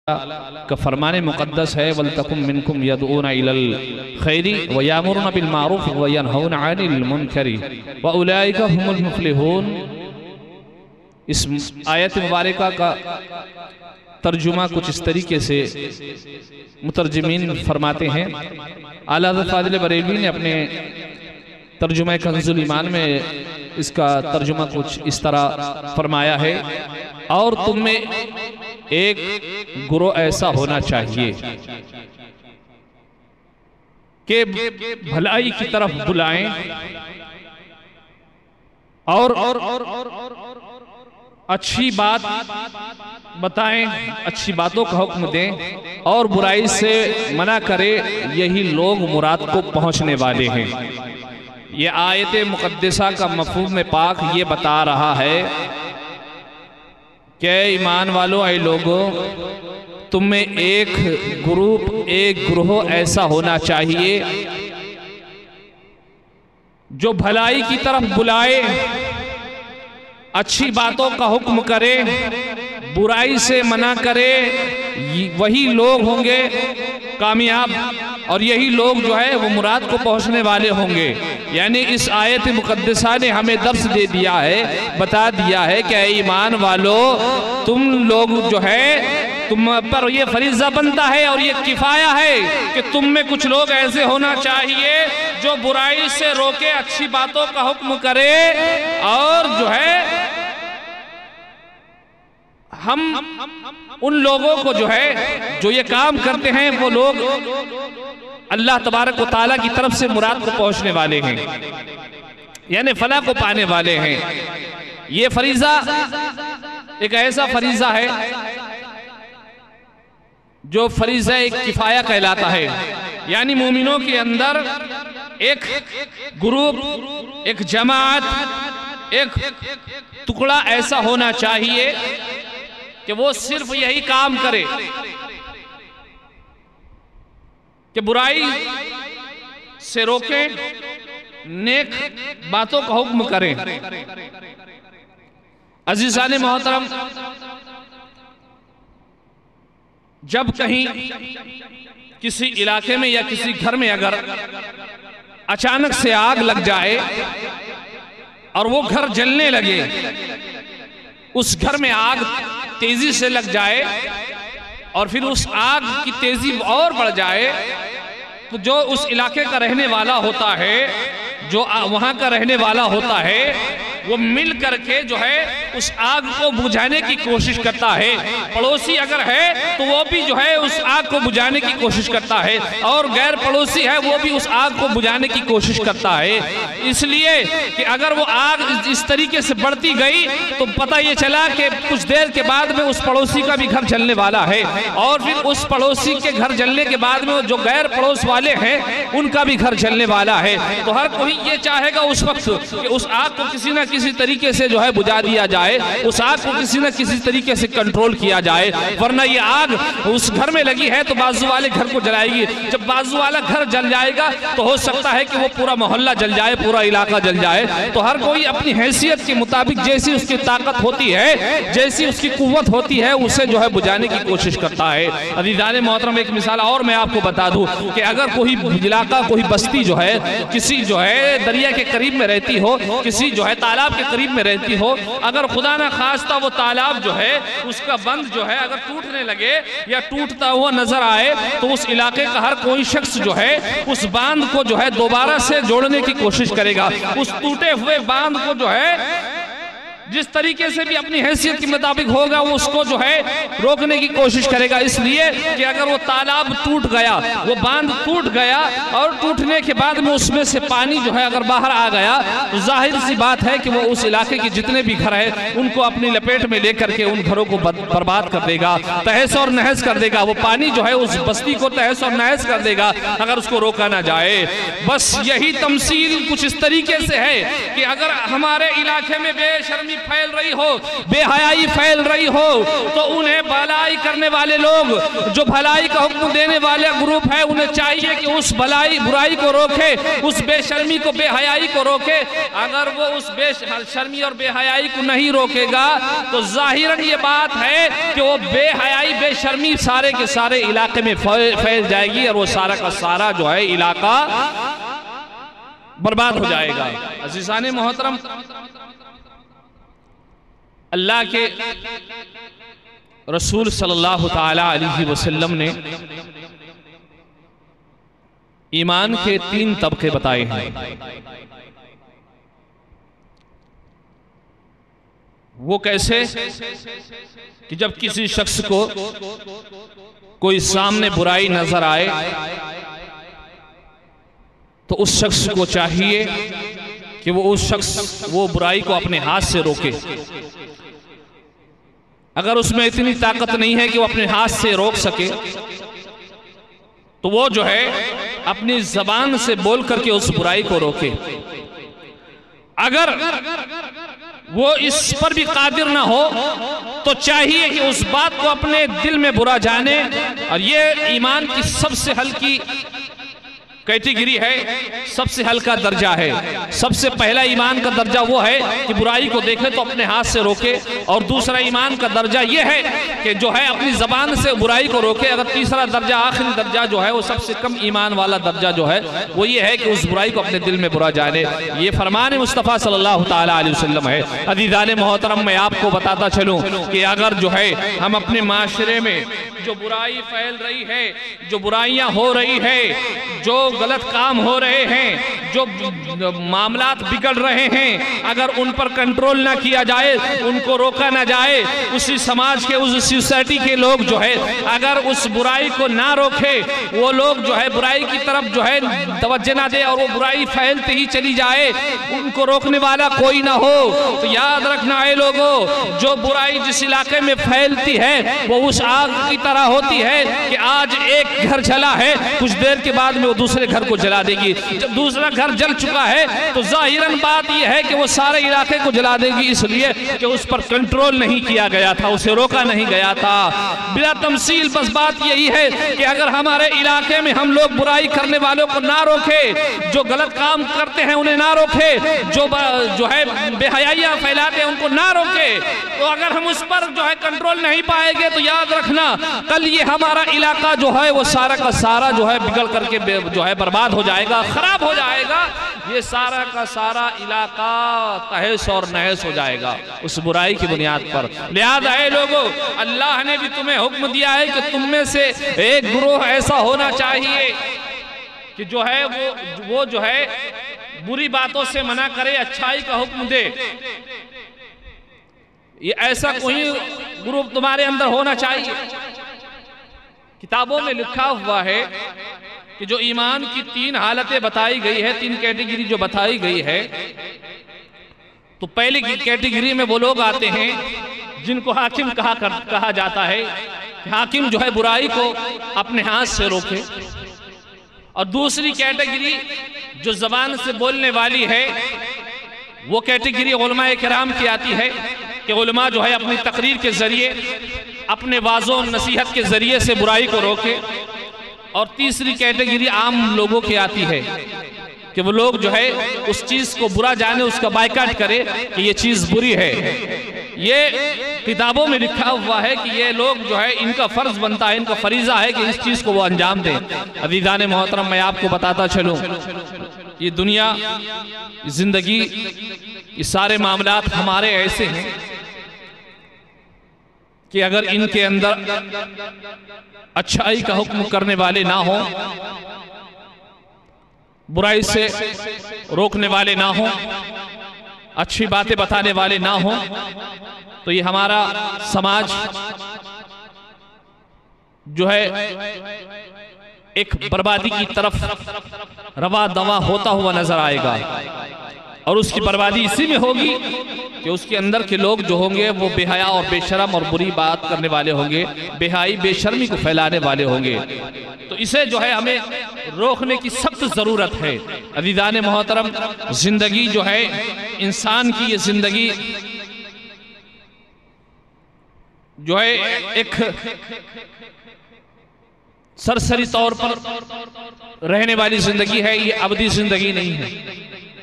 का फरमान मुक़द्दस है वलतकुम मिनकुम यदऊना इलल खैरि व यामुरुना बिल मारूफ व यनहौना अनिल मुनकरि व उलाइका हुमुल मुफ्लिहून। इस आयत मुबारका का तर्जुमा कुछ इस तरीके से मुतर्जमीन फरमाते हैं। आला हज़रत फ़ाज़िल बरेलवी ने अपने तर्जुमा कंज़ुल ईमान में इसका तर्जुमा कुछ इस तरह फरमाया है, और तुम में एक गुरो ऐसा होना चाहिए कि भलाई की तरफ बुलाएं और अच्छी बात बताएं, अच्छी बातों का हुक्म दें और बुराई से मना करें। यही लोग मुराद को पहुंचने वाले हैं। ये आयत मुक़द्दसा का मफ़हूम पाक ये बता रहा है कि ईमान वालों, ऐ लोगों, तुम में एक ग्रुप, एक ग्रोह ऐसा होना चाहिए जो भलाई की तरफ बुलाए, अच्छी बातों का हुक्म करे, बुराई से मना करे। वही लोग होंगे कामयाब और यही लोग जो है वो मुराद को पहुंचने वाले होंगे। यानी इस आयत मुक़द्दसा ने हमें दर्स दे दिया है, बता दिया है कि ईमान वालों, तुम लोग जो है तुम पर ये फरीज़ा बनता है और ये किफ़ाया है कि तुम में कुछ लोग ऐसे होना चाहिए जो बुराई से रोके, अच्छी बातों का हुक्म करे। और जो है हम उन लोगों को जो है जो ये काम करते हैं वो लोग अल्लाह तबारक व तआला की तरफ से मुराद को पहुंचने वाले हैं, यानी फलाह को पाने वाले हैं। ये फरीज़ा एक ऐसा फरीज़ा है जो फरीज़ा एक किफ़ाया कहलाता है। यानी मोमिनों के अंदर एक ग्रुप, एक जमात, एक टुकड़ा ऐसा होना चाहिए कि वो सिर्फ यही काम करे कि बुराई से रोके, नेक बातों का हुक्म करें। अज़ीज़ान मोहतरम, जब कहीं किसी इलाके में या किसी घर में अगर अचानक से आग लग जाए और वो घर जलने लगे, उस घर में आग तेजी से लग जाए और फिर उस आग की तेजी और बढ़ जाए, तो जो उस इलाके का रहने वाला होता है, जो वहां का रहने वाला होता है, वो मिल करके जो है उस आग को बुझाने की कोशिश करता है। पड़ोसी अगर है तो वो भी जो है उस आग को बुझाने की कोशिश करता है, और गैर पड़ोसी है वो भी उस आग को बुझाने की कोशिश करता है। इसलिए कि अगर वो आग इस तरीके से बढ़ती गई तो पता ये चला कि कुछ देर के बाद में उस पड़ोसी का भी घर जलने वाला है, और फिर उस पड़ोसी के घर जलने के बाद में जो गैर पड़ोस वाले हैं उनका भी घर जलने वाला है। तो हर कोई ये चाहेगा उस वक्त कि उस आग को किसी न किसी तरीके से जो है बुझा दिया जाए, उस आग को किसी न किसी तरीके से कंट्रोल किया जाए, वरना ये आग उस घर में लगी है तो बाजू वाले घर को जलाएगी। जब बाजू वाला घर जल जाएगा तो हो सकता है कि वो पूरा मोहल्ला जल जाए, पूरा इलाका जल जाए। तो हर कोई अपनी हैसियत के मुताबिक, जैसी उसकी ताकत होती है, जैसी उसकी कुव्वत होती है, उसे जो है बुझाने की कोशिश करता है। अज़ीज़ान मोहतरम, एक मिसाल और मैं आपको बता दूं कि अगर कोई इलाका, कोई बस्ती जो है किसी जो है दरिया के करीब में रहती हो, किसी जो है तालाब के करीब में रहती हो, अगर खुदा ना खास्ता वो तालाब जो है उसका बंद जो है अगर टूटने लगे या टूटता हुआ नजर आए, तो उस इलाके का हर कोई शख्स जो है उस बांध को जो है दोबारा से जोड़ने की कोशिश करेगा। उस टूटे हुए बांध को जो है जिस तरीके से भी अपनी हैसियत के मुताबिक होगा वो उसको जो है रोकने की कोशिश करेगा। इसलिए कि अगर वो तालाब टूट गया, वो बांध टूट गया और टूटने के बाद में उसमें से पानी जो है अगर बाहर आ गया, तो जाहिर सी बात है कि वो उस इलाके के जितने भी घर हैं उनको अपनी लपेट में लेकर के उन घरों को बर्बाद कर देगा, तहस और नहस कर देगा। वो पानी जो है उस बस्ती को तहस और नहस कर देगा अगर उसको रोका ना जाए। बस यही तमसील कुछ इस तरीके से है कि अगर हमारे इलाके में बेशर्मी फैल रही हो, बेहयाई फैल रही हो, तो उन्हें भलाई करने वाले लोग, जो भलाई का हुक्म देने वाले ग्रुप है, उन्हें चाहिए कि उस भलाई बुराई को रोके, उस बेशर्मी को, बेहयाई को रोके। अगर वो उस बेशर्मी और बेहयाई को नहीं रोकेगा तो जाहिरन ये बात है कि वो बेहयाई बेशर्मी सारे के सारे इलाके में फैल जाएगी और वो सारा का सारा जो है इलाका बर्बाद हो जाएगा। अज़ीज़ाने मोहतरम, अल्लाह के रसूल सल्लल्लाहु ताला अलैहि वसल्लम ने ईमान के 3 तबके बताए हैं। वो कैसे कि जब किसी शख्स को कोई सामने बुराई नजर आए तो उस शख्स को चाहिए कि वो उस शख्स वो बुराई को अपने हाथ से रोके। अगर उसमें इतनी ताकत नहीं है कि वो अपने हाथ से रोक सके तो वो जो है अपनी जबान से बोल करके उस बुराई को रोके। अगर वो इस पर भी कादिर ना हो तो चाहिए कि उस बात को अपने दिल में बुरा जाने। और ये ईमान की सबसे हल्की कैटेगरी है, सबसे हल्का दर्जा है। सबसे पहला ईमान का दर्जा वो है कि बुराई को देखे तो अपने हाथ से रोके, और दूसरा ईमान का दर्जा ये है कि जो है अपनी जबान से बुराई को रोके। अगर तीसरा दर्जा, आखिरी दर्जा जो है, वो सबसे कम ईमान वाला दर्जा जो है वो ये है कि उस बुराई को अपने दिल में बुरा जाने। ये फरमान मुस्तफ़ा सल्लल्लाहु ताला अलैहि वसल्लम है। अज़ीज़ाने मोहतरम, मैं आपको बताता चलूँ कि अगर जो है हम अपने माशरे में जो बुराई फैल रही है, जो बुराइयां हो रही है, जो गलत काम हो रहे हैं, जो मामलात बिगड़ रहे हैं, अगर उन पर कंट्रोल ना किया जाए, उनको रोका ना जाए, उसी समाज के, उस सोसाइटी के लोग जो है अगर उस बुराई को ना रोके, वो लोग जो है बुराई की तरफ जो है तवज्जो ना दे और वो बुराई फैलती ही चली जाए, उनको रोकने वाला कोई ना हो, तो याद रखना है लोगों, जो बुराई जिस इलाके में फैलती है वो उस आग की तरह होती है कि आज एक घर जला है, कुछ देर के बाद में वो दूसरे घर को जला देगी। जब दूसरा घर जल चुका है तो जाहिरन बात यह है कि वो सारे इलाके को जला देगी, इसलिए कि उस पर कंट्रोल नहीं किया गया था, उसे रोका नहीं गया था। बिला तमसील बस बात यही है कि अगर हमारे इलाके में हम लोग बुराई करने वालों को ना रोके, जो गलत काम करते हैं उन्हें ना रोके, जो है बेहयाइयां फैलाते हैं उनको ना रोके, तो अगर हम उस पर जो है कंट्रोल नहीं पाएंगे तो याद रखना कल ये हमारा इलाका जो है वो सारा का सारा जो है बिगड़ करके जो है बर्बाद हो जाएगा, खराब हो जाएगा। ये सारा का सारा इलाका तहस और नहस हो जाएगा उस बुराई की बुनियाद पर। लिहाजा है लोगों, अल्लाह ने भी तुम्हें हुक्म दिया है कि तुम में से एक ग्रोह ऐसा होना चाहिए कि जो है वो जो है बुरी बातों से मना करे, अच्छाई का हुक्म दे। ये ऐसा कोई ग्रुप तुम्हारे अंदर होना चाहिए। किताबों में लिखा हुआ है कि जो ईमान की 3 हालतें बताई गई है, 3 कैटेगरी जो बताई गई है, तो पहली कैटेगरी में वो लोग आते हैं जिनको हाकिम कहा जाता है कि हाकिम जो है बुराई को अपने हाथ से रोके। और दूसरी कैटेगरी जो जबान से बोलने वाली है, वो कैटेगरी उलमाए किराम की आती है कि उलमा जो है अपनी तकरीर के जरिए, अपने वाज़ो नसीहत के जरिए से बुराई को रोके। और तीसरी कैटेगरी आम लोगों की आती है कि वो लोग जो है उस चीज को बुरा जाने, उसका बायकाट करे कि ये चीज बुरी है। ये किताबों में लिखा हुआ है कि ये लोग जो है इनका फर्ज बनता है, इनका फरीजा है कि इस चीज को वो अंजाम दें। अज़ीज़ाने मोहतरम, मैं आपको बताता चलूं, ये दुनिया, जिंदगी, ये सारे मामलात हमारे ऐसे हैं कि अगर इनके अंदर अच्छाई का हुक्म करने वाले ना हो, बुराई से रोकने वाले ना हो, अच्छी बातें बताने वाले ना हो, तो ये हमारा समाज जो है एक बर्बादी की तरफ रवा दवा होता हुआ नजर आएगा। और उसकी बर्बादी इसी में होगी कि उसके अंदर के लोग जो होंगे वो बेहया और बेशरम और बुरी बात करने वाले होंगे, बेहाई बेशर्मी को फैलाने वाले होंगे। तो इसे जो है हमें रोकने की सख्त ज़रूरत है। अज़ीज़ाने मोहतरम, ज़िंदगी जो है इंसान की, ये ज़िंदगी जो है एक सरसरी तौर पर रहने वाली जिंदगी है, ये अबदी जिंदगी नहीं है।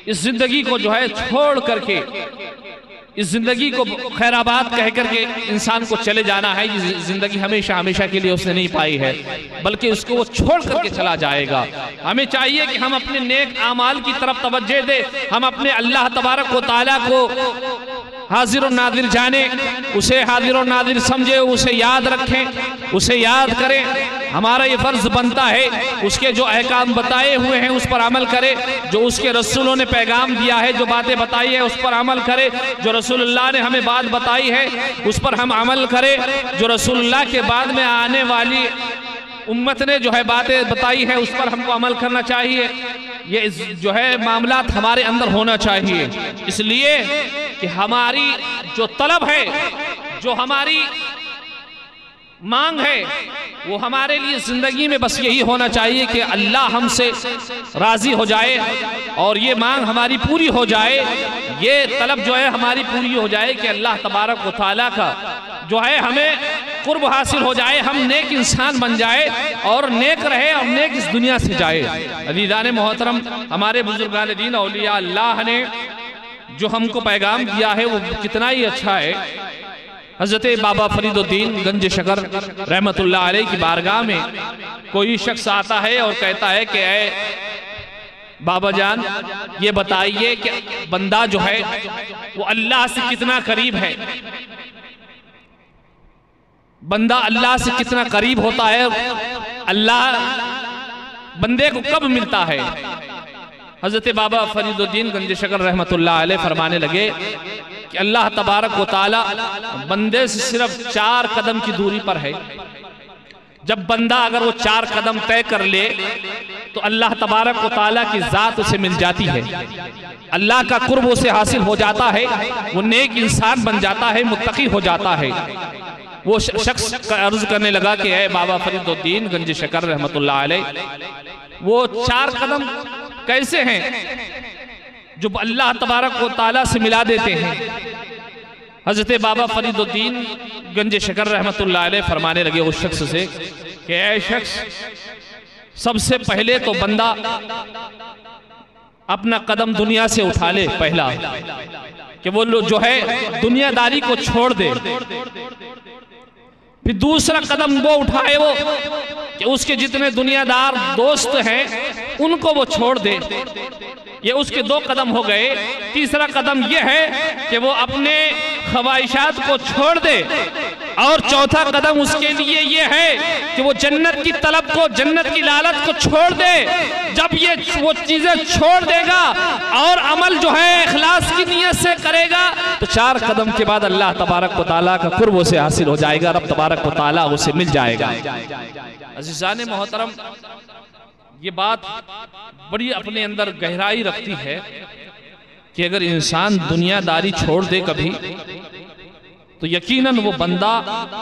इस जिंदगी को जो है छोड़ करके, इस जिंदगी को खैराबाद कह करके इंसान को चले जाना है। ये जिंदगी हमेशा हमेशा के लिए उसने नहीं पाई है, बल्कि उसको वो छोड़ करके चला जाएगा। हमें चाहिए कि हम अपने नेक आमाल की तरफ तवज्जो दे, हम अपने अल्लाह तबारक व तआला को हाजिर और नादिर जाने, उसे हाजिर और नादिर समझे, उसे याद रखें, उसे याद करें। हमारा ये फर्ज बनता है उसके जो अहकाम बताए हुए हैं उस पर अमल करे, जो उसके रसूलों ने पैगाम दिया है, जो बातें बताई है उस पर अमल करे, जो रसूलुल्लाह ने हमें बात बताई है उस पर हम अमल करें, जो रसूलुल्लाह के बाद में आने वाली उम्मत ने जो है बातें बताई है उस पर हमको अमल करना चाहिए। ये जो है मामलात हमारे अंदर होना चाहिए, इसलिए कि हमारी जो तलब है, जो हमारी मांग है, वो हमारे लिए जिंदगी में बस यही होना चाहिए कि अल्लाह हमसे राजी हो जाए और ये मांग हमारी पूरी हो जाए, ये तलब जो है हमारी पूरी हो जाए कि अल्लाह तबारक व तआला का जो है हमें कुर्ब हासिल हो जाए, हम नेक इंसान बन जाए और नेक रहे और नेक इस दुनिया से जाए। अज़ीज़ान मोहतरम, हमारे बुजुर्गान दीन औलिया अल्लाह ने जो हमको पैगाम दिया है वो कितना ही अच्छा है। हज़रत बाबा फरीदुद्दीन गंज शकर रहमतुल्लाह अलैह की बारगाह में कोई शख्स आता है और कहता है कि ऐ बाबा जान, ये बताइए कि बंदा जो है वो अल्लाह से कितना करीब है, बंदा अल्लाह से कितना करीब होता है, अल्लाह बंदे को कब मिलता है। हज़रत बाबा फरीदुद्दीन गंज शकर रहमतुल्लाह अलैह फरमाने लगे कि अल्लाह तबारक व तआला बंदे से सिर्फ 4 कदम की दूरी पर है। जब बंदा अगर वो 4 कदम तय कर ले तो अल्लाह तबारक व तआला की ज़ात उसे मिल जाती है, अल्लाह का कुर्ब उसे हासिल हो जाता है, वो नेक इंसान बन जाता है, मुत्तकी हो जाता है। वो शख्स अर्ज करने लगा कि ऐ बाबा फरीदुद्दीन गंज शकर रहमतुल्लाह अलैह, वो 4 कदम कैसे हैं जो अल्लाह तबारक व तआला से मिला देते हैं। हज़रत बाबा फरीदुद्दीन गंज शकर रहमतुल्लाह अलैह फरमाने लगे उस शख्स से कि ऐ शख्स, सबसे पहले तो बंदा अपना कदम दुनिया से उठा ले, पहला कि वो जो है दुनियादारी को छोड़ दे। फिर दूसरा कदम वो उठाए वो कि उसके जितने दुनियादार दोस्त हैं उनको वो छोड़ दे, ये उसके 2 कदम हो गए। तीसरा कदम ये है कि वो अपने ख्वाहिशात को छोड़ दे, और चौथा कदम उसके लिए ये है कि वो जन्नत की तलब को, जन्नत की लालच को छोड़ दे। जब ये वो चीजें छोड़ देगा और अमल जो है इखलास की नीयत से करेगा तो 4 कदम के बाद अल्लाह तबारक व तआला का कुर्ब उसे हासिल हो जाएगा, रब तबारक व तआला उसे मिल जाएगा। अज़ीज़ान मोहतरम, ये बात बड़ी अपने अंदर गहराई रखती है कि अगर इंसान दुनियादारी छोड़ दे कभी तो यकीनन वो बंदा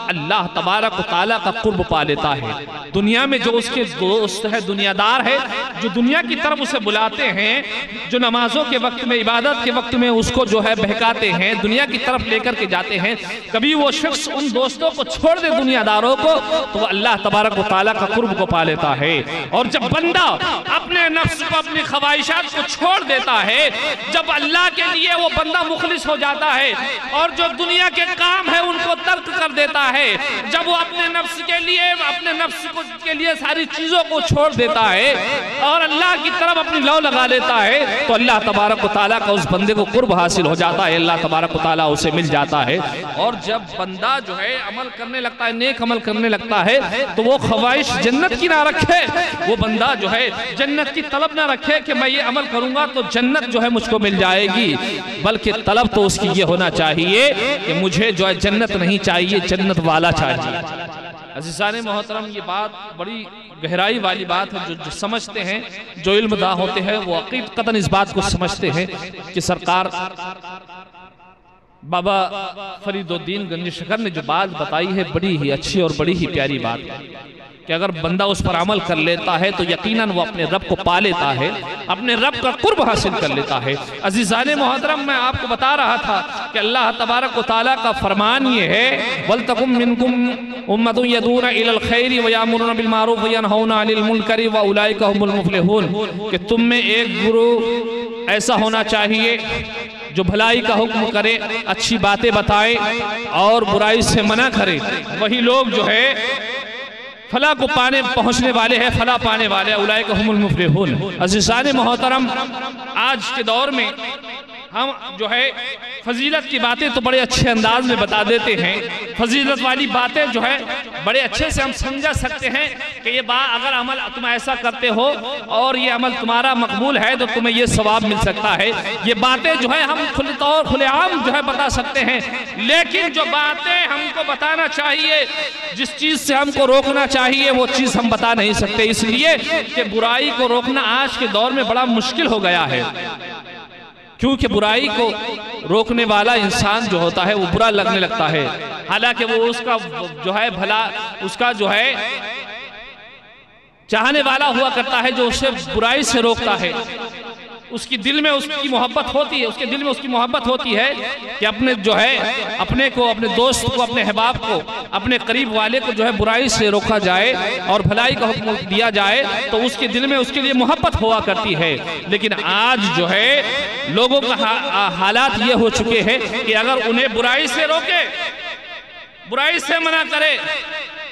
अल्लाह तबारक व तआला का कुर्ब पा लेता है। दुनिया में जो उसके दोस्त है, दुनियादार है, जो दुनिया की तरफ उसे बुलाते हैं, जो नमाजों के वक्त में, इबादत के वक्त में उसको जो है बहकाते हैं, दुनिया की तरफ लेकर के जाते हैं, कभी वो शख्स उन दोस्तों को छोड़ दे, दुनियादारों को, तो वो अल्लाह तबारक व तआला का कुर्ब को पा लेता है। और जब बंदा अपने नफ्स को, अपनी ख्वाहिशात को छोड़ देता है, जब अल्लाह के लिए वो बंदा मुखलिस हो जाता है और जो दुनिया के काम है उनको तर्क कर देता है, जब वो अपने नफ्स के लिए, अपने नफ्स के लिए सारी चीजों को छोड़ देता है और अल्लाह की तरफ अपनी लौ लगा लेता है, तो अल्लाह तबारक व तआला का उस बंदे को कुर्ब हासिल हो जाता है, अल्लाह तबारक व तआला उसे मिल जाता है। और जब बंदा जो है अमल करने लगता है, नेक अमल करने लगता है, तो वो ख्वाहिश जन्नत की ना रखे, वो बंदा जो है जन्नत की तलब ना रखे कि मैं ये अमल करूंगा तो जन्नत जो है मुझको मिल जाएगी, बल्कि तलब तो उसकी ये होना चाहिए कि मुझे जो है जन्नत नहीं चाहिए, जन्नत वाला चाहिए। अज़ीज़ान मोहतरम, ये बात बड़ी गहराई वाली बात है। जो समझते हैं, जो इल्मदा होते हैं, वो हकीकतन इस बात को समझते हैं कि सरकार बाबा फरीदुद्दीन गंज शकर ने जो बात बताई है बड़ी ही अच्छी और बड़ी ही प्यारी बात है। कि अगर बंदा उस पर अमल कर लेता है तो यकीनन वो अपने रब को पा लेता है, अपने रब का कुर्ब हासिल कर लेता है। अज़ीज़ाने मोहतरम, मैं आपको बता रहा था कि अल्लाह तबारक व तआला का फरमान ये है, वल तकुम मिनकुम उम्मतुन यदूना इलल खैरि व यामुरूना बिल मारूफ व यनहौना अनिल मुनकरि व उलाइका हुमुल मुफ्लिहून, कि तुम में एक गुरु ऐसा होना चाहिए जो भलाई का हुक्म करे, अच्छी बातें बताए और बुराई से मना करे। वही लोग जो है फला को पाने पहुंचने वाले हैं, फला पाने वाले, उलाइका हुमुल मुफ्लिहून। अज़ीज़ाने मोहतरम, आज के दौर में हम जो है फजीलत की बातें तो बड़े अच्छे अंदाज में बता देते हैं, फजीलत वाली बातें जो है बड़े अच्छे से हम समझा सकते हैं कि ये बात अगर अमल तुम ऐसा करते हो और ये अमल तुम्हारा मकबूल है तो तुम्हें ये सवाब मिल सकता है। ये बातें जो है हम खुलेआम जो है बता सकते हैं, लेकिन जो बातें हमको बताना चाहिए, जिस चीज़ से हमको रोकना चाहिए, वो चीज़ हम बता नहीं सकते, इसलिए कि बुराई को रोकना आज के दौर में बड़ा मुश्किल हो गया है। क्योंकि बुराई को रोकने वाला इंसान जो होता है वो बुरा लगने लगता है, हालांकि वो उसका जो है भला, उसका जो है चाहने वाला हुआ करता है जो उसे बुराई से रोकता है। उसकी दिल में उसकी मोहब्बत होती है, उसके दिल में उसकी मोहब्बत होती है कि अपने जो है अपने को, अपने दोस्त को, अपने अहबाब को, अपने करीब वाले को जो है बुराई से रोका जाए और भलाई का हुक्म दिया जाए, तो उसके दिल में उसके लिए मोहब्बत हुआ करती है। लेकिन आज जो है लोगों का हालात ये हो चुके हैं कि अगर उन्हें बुराई से रोके, बुराई से मना करे,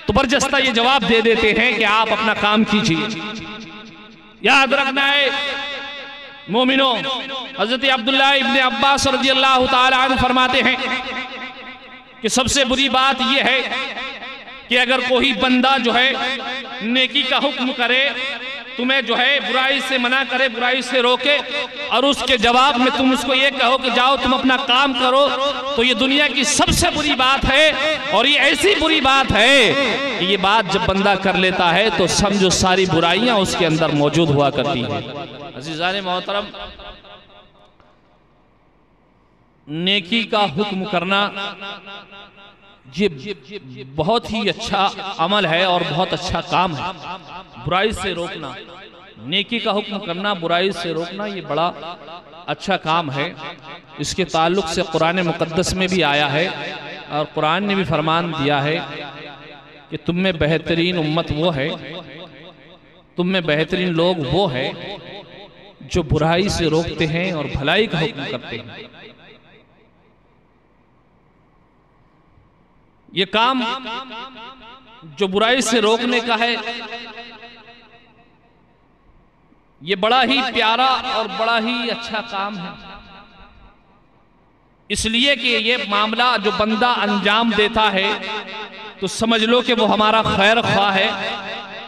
तो बरजस्ता ये जवाब दे देते हैं कि आप अपना काम कीजिए। याद रखना है मोमिनो, हजरत अब्दुल्ला इब्ने अब्बास रज़ियल्लाहु ताला अन्हु फरमाते हैं कि सबसे बुरी बात यह है कि अगर कोई बंदा जो है नेकी का हुक्म करे, तुम्हें जो है बुराई से मना करे, बुराई से रोके, और उसके जवाब में तुम उसको ये कहो कि जाओ तुम अपना काम करो, तो ये दुनिया की सबसे बुरी बात है। और ये ऐसी बुरी बात है कि ये बात जब बंदा कर लेता है तो समझो सारी बुराइयां उसके अंदर मौजूद हुआ करती हैं। अज़ीज़ाने मोहतरम, नेकी का हुक्म करना ये बहुत ही अच्छा अमल है और बहुत अच्छा काम है। बुराई से रोकना, नेकी का हुक्म करना, बुराई से रोकना, ये बड़ा अच्छा काम है। इसके ताल्लुक से कुरान मुक़द्दस में भी आया है और कुरान ने भी फरमान दिया है कि तुम में बेहतरीन उम्मत वो है, तुम में बेहतरीन लोग वो है जो बुराई से रोकते हैं और भलाई का हुक्म करते हैं। ये काम जो बुराई से रोकने का है, ये बड़ा ही प्यारा और बड़ा ही अच्छा काम है, इसलिए कि ये मामला जो बंदा अंजाम देता है तो समझ लो कि वो हमारा खैर ख्वाह है।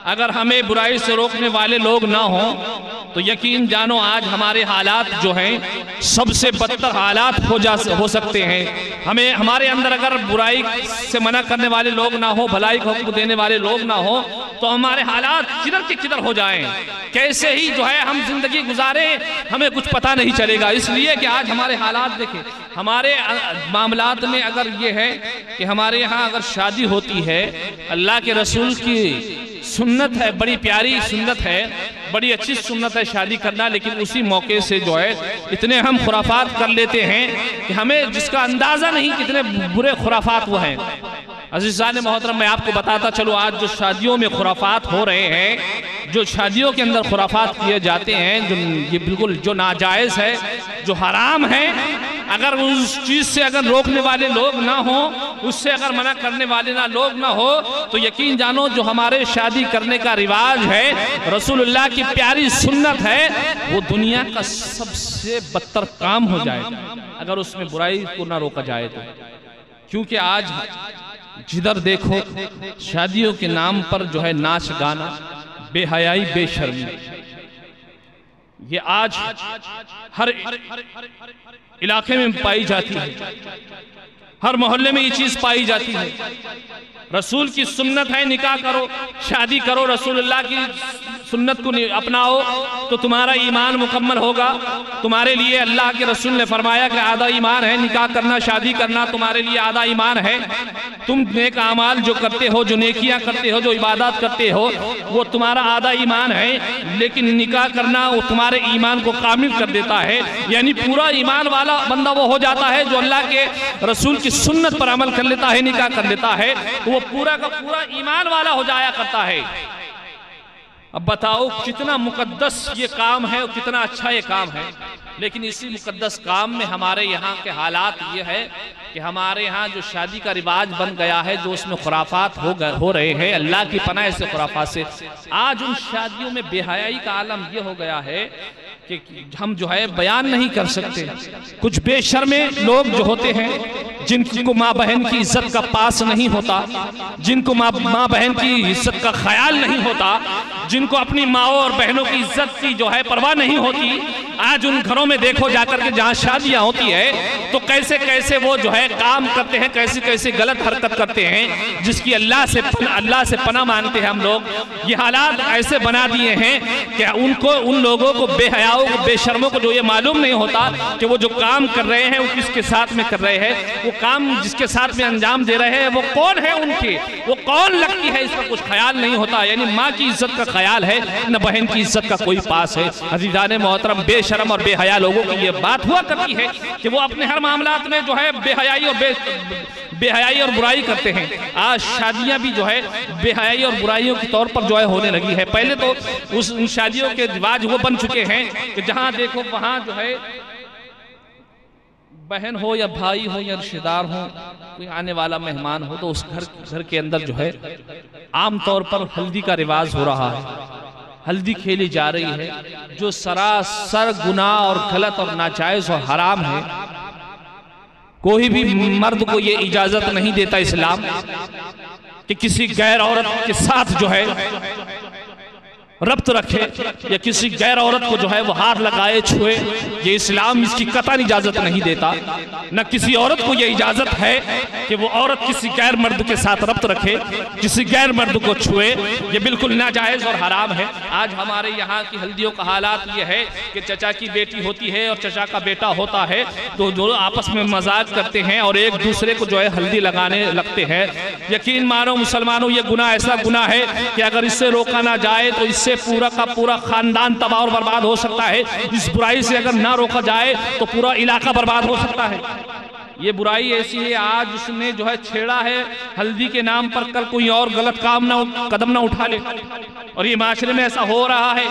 अगर हमें बुराई से रोकने वाले लोग ना हो तो यकीन जानो आज हमारे हालात जो हैं सबसे बदतर हालात हो सकते हैं। हमें हमारे अंदर अगर बुराई से मना करने वाले लोग ना हो, भलाई का हुक्म देने वाले लोग ना हो, तो हमारे हालात किधर के किधर हो जाएं, कैसे ही जो है हम जिंदगी गुजारे हमें कुछ पता नहीं चलेगा। इसलिए कि आज हमारे हालात देखें, हमारे मामलात में अगर ये है कि हमारे यहाँ अगर शादी होती है, अल्लाह के रसूल की सुन्नत है, बड़ी प्यारी सुन्नत है, बड़ी अच्छी सुन्नत है शादी करना, लेकिन उसी मौके से जो है इतने हम खुराफात कर लेते हैं कि हमें जिसका अंदाज़ा नहीं कितने बुरे खुराफात वो हैं। अज़ीज़ाने मोहतरम, मैं आपको बताता चलो आज जो शादियों में खुराफात हो रहे हैं, जो शादियों के अंदर खुराफात किए जाते हैं, जो ये बिल्कुल जो नाजायज़ है, जो हराम है, अगर उस चीज़ से अगर रोकने वाले लोग ना हो, उससे अगर मना करने वाले ना लोग ना हो, तो यकीन जानो जो हमारे शादी करने का रिवाज है, रसूलुल्लाह की प्यारी सुन्नत है, वो दुनिया का सबसे बदतर काम हो जाएगा अगर उसमें बुराई को ना रोका जाए तो। क्योंकि आज जिधर देखो शादियों के नाम पर जो है नाच गाना, बेहयाई, बेशर्मी, ये आज हर इलाके में पाई जाती है, हर मोहल्ले में ये चीज पाई जाती है। रसूल की सुन्नत है निकाह करो, शादी करो, रसूलुल्लाह की सुन्नत को अपनाओ तो तुम्हारा ईमान मुकम्मल होगा। तुम्हारे लिए अल्लाह के रसूल ने फरमाया कि आधा ईमान है निकाह करना, शादी करना तुम्हारे लिए आधा ईमान है। तुम नेक अमाल जो करते हो, जो नेकियां करते हो, जो इबादत करते हो, वो तुम्हारा आधा ईमान है। लेकिन निकाह करना वो तुम्हारे ईमान को कामिल कर देता है, यानी पूरा ईमान वाला बंदा वो हो जाता है जो अल्लाह के रसूल की सुन्नत पर अमल कर लेता है, निकाह कर लेता है, तो वो पूरा का पूरा ईमान वाला हो जाया करता है। अब बताओ कितना मुकद्दस ये काम है और कितना अच्छा ये काम है। लेकिन इसी मुकद्दस काम में हमारे यहाँ के हालात ये है कि हमारे यहाँ जो शादी का रिवाज बन गया है, जो उसमें खुराफात हो रहे हैं, अल्लाह की पनाह से खुराफात से, आज उन शादियों में बेहयाई का आलम ये हो गया है कि हम जो है बयान नहीं कर सकते। कुछ बेशर्मे लोग जो होते हैं, जिनको माँ बहन की इज्जत का पास नहीं होता, जिनको माँ बहन की इज्जत का ख्याल नहीं होता, जिनको अपनी माओ और बहनों की इज्जत की जो है परवाह नहीं होती, आज उन घरों में देखो जाकर के जहाँ शादियाँ होती है तो कैसे कैसे वो जो है काम करते हैं, कैसे कैसे गलत हरकत करते हैं, जिसकी अल्लाह से पनाह मांगते हैं हम लोग। ये हालात ऐसे बना दिए हैं कि उन लोगों को, बेहयाओं को, बेशर्मों को जो ये मालूम नहीं होता कि वो जो काम कर रहे हैं वो किसके साथ में कर रहे हैं, वो काम जिसके साथ में अंजाम दे रहे हैं वो कौन है, उनके वो कौन लगती है, इसका कुछ ख्याल नहीं होता। यानी माँ की इज्जत का ख्याल है न बहन की इज्जत का कोई पास है। अज़ीज़ान मोहतरम, बेशर्म और बेहया लोगों की ये बात हुआ करती है कि वो अपने हर मामलात में जो है बेहयाई और बुराई करते हैं। आज शादियां भी जो है बेहयाई और बुराइयों के तौर पर जो है होने लगी है। पहले तो उन शादियों के रिवाज वो बन चुके हैं कि जहां देखो वहां जो है बहन हो या भाई हो या रिश्तेदार हो, कोई आने वाला मेहमान हो तो उस घर के अंदर जो है आम तौर पर हल्दी का रिवाज हो रहा है, हल्दी खेली जा रही है, जो सरासर गुनाह और गलत और नाजायज और हराम है। कोई भी मर्द को ये इजाजत नहीं देता इस्लाम कि किसी गैर औरत के साथ जो है रब्त रखे या किसी गैर औरत को जो है वो हाथ लगाए, छुए। ये इस्लाम इसकी कतई इजाजत नहीं देता। न किसी औरत को ये इजाजत है कि वो औरत किसी गैर मर्द के साथ रब्त रखे, किसी गैर मर्द को छुए। ये बिल्कुल नाजायज और हराम है। आज हमारे यहाँ की हल्दियों का हालात ये है कि चचा की बेटी होती है और चचा का बेटा होता है, तो जो आपस में मजाक करते हैं और एक दूसरे को जो है हल्दी लगाने लगते हैं। यकीन मानो मुसलमानों, ये गुनाह ऐसा गुनाह है कि अगर इससे रोका ना जाए तो इससे पूरा का पूरा खानदान तबाह और बर्बाद हो सकता है। इस बुराई से अगर ना रोका जाए तो पूरा इलाका बर्बाद हो सकता है। ये बुराई ऐसी है, आज उसने जो है छेड़ा है हल्दी के नाम पर, कल कोई और गलत कदम ना उठा ले। और ये माशरे में ऐसा हो रहा है।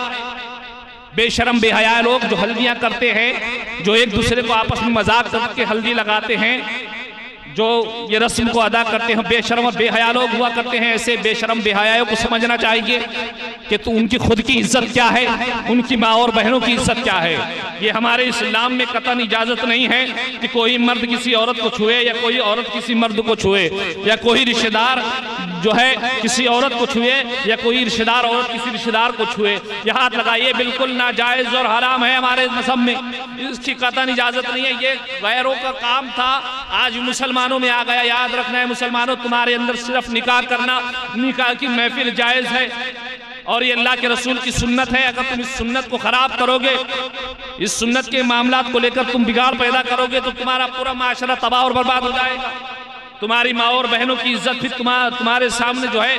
बेशरम बेहया लोग जो हल्दियां करते हैं, जो एक दूसरे को आपस में मजाक करके हल्दी लगाते हैं, जो ये रस्म को अदा करते हैं, बेशरम और बेहया लोग हुआ करते हैं। ऐसे बेशरम बेहयाओं को समझना चाहिए कि तो उनकी खुद की इज्जत क्या है, उनकी माँ और बहनों की इज्जत क्या है। ये हमारे इस्लाम में कतई इजाजत नहीं है कि कोई मर्द किसी औरत को छुए या कोई औरत किसी मर्द को छुए, या कोई रिश्तेदार जो है किसी औरत को छुए या कोई रिश्तेदार औरत किसी रिश्तेदार को छुए। ये हाथ लगाइए बिल्कुल नाजायज और हराम है हमारे मज़हब में, इसकी कतई इजाजत नहीं है। ये गैरों का काम था, आज मुसलमानों में आ गया। याद रखना है मुसलमानों, तुम्हारे अंदर सिर्फ निकाह करना, निकाह की महफिल जायज है और ये अल्लाह के रसूल की सुन्नत है। अगर तुम इस सुन्नत को खराब करोगे, इस सुन्नत के मामलात को लेकर तुम बिगाड़ पैदा करोगे, तो तुम्हारा पूरा माशरा तबाह और बर्बाद हो जाएगा। तुम्हारी माँ और बहनों की इज्जत फिर तुम्हारे सामने जो है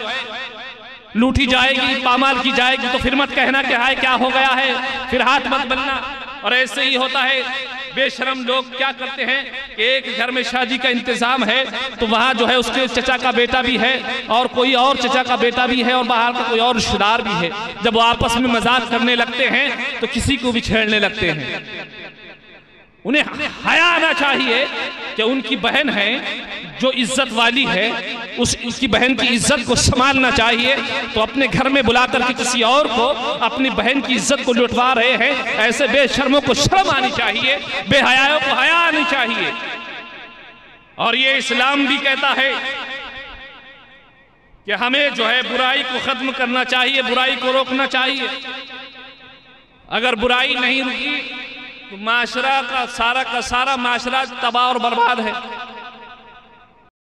लूटी जाएगी, पामाल की जाएगी। तो फिर मत कहना कि हाय क्या हो गया है, फिर हाथ मत बनना। और ऐसे ही होता है, बेशरम लोग क्या करते हैं कि एक घर में शादी का इंतजाम है तो वहाँ जो है उसके चचा का बेटा भी है और कोई और चचा का बेटा भी है और बाहर का कोई और रिश्तेदार भी है। जब वो आपस में मजाक करने लगते हैं तो किसी को भी छेड़ने लगते हैं। उन्हें हया आना चाहिए कि उनकी बहन है जो इज्जत वाली है, उसकी बहन की इज्जत को संभालना चाहिए। तो अपने घर में बुलाकर के किसी और को अपनी बहन की इज्जत को लुटवा रहे हैं, ऐसे बेशर्मों को शर्म आनी चाहिए, बेहयाओं को हया आनी चाहिए। और ये इस्लाम भी कहता है कि हमें जो है बुराई को खत्म करना चाहिए, बुराई को रोकना चाहिए। अगर बुराई नहीं रुकी तो माशरा का सारा माशरा तबाह और बर्बाद है।